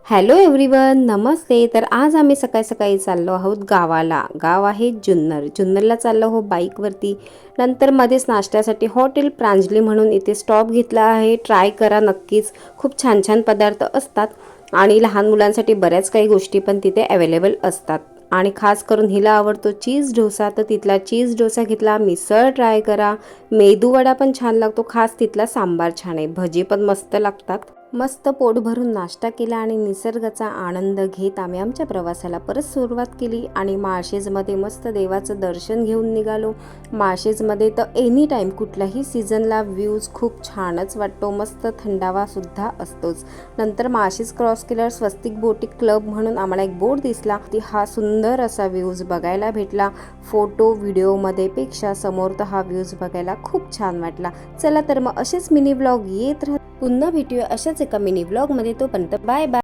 Hello everyone, नमस्ते. तर आज आम्ही सकाळी सकाळी चाललो आहोत गावाला. गाव आहे जुन्नर. जुन्नरला चाललो आहोत बाईकवरती. नंतर मध्येच नाश्त्यासाठी हॉटेल प्रांजली म्हणून इथे स्टॉप घेतला आहे. ट्राय करा नक्कीच. खूप छान छान पदार्थ असतात आणि लहान मुलांसाठी बऱ्याच काही गोष्टी पण तिथे अवेलेबल असतात. आणि खास करून हिला आवडतो चीज डोसा, तर तिथला चीज डोसा घेतला. मिसळ ट्राय करा. मेदूवडा पण छान लागतो. खास तिथला सांबार छान आहे. भजी पण मस्त लागतात. मस्त पोट भरून नाश्ता केला आणि निसर्गाचा आनंद घेत आम्ही आमच्या प्रवासाला परत सुरुवात केली. आणि माळशेजमध्ये मस्त देवाचं दर्शन घेऊन निघालो. माळशेजमध्ये तर एनी टाईम कुठल्याही सीझनला व्ह्यूज खूप छानच वाटतो. मस्त थंडावा सुद्धा असतोच. नंतर माळशेज क्रॉस केल्यावर स्वस्तिक बोटिक क्लब म्हणून आम्हाला एक बोर्ड दिसला. ती हा सुंदर असा व्ह्यूज बघायला भेटला. फोटो व्हिडिओमध्ये पेक्षा समोर तर हा व्ह्यूज बघायला खूप छान वाटला. चला तर मग असेच मिनी व्लॉग येत राहतात. पुन्हा भेटूया अशाच एका मिनी व्लॉगमध्ये. तोपर्यंत बाय बाय.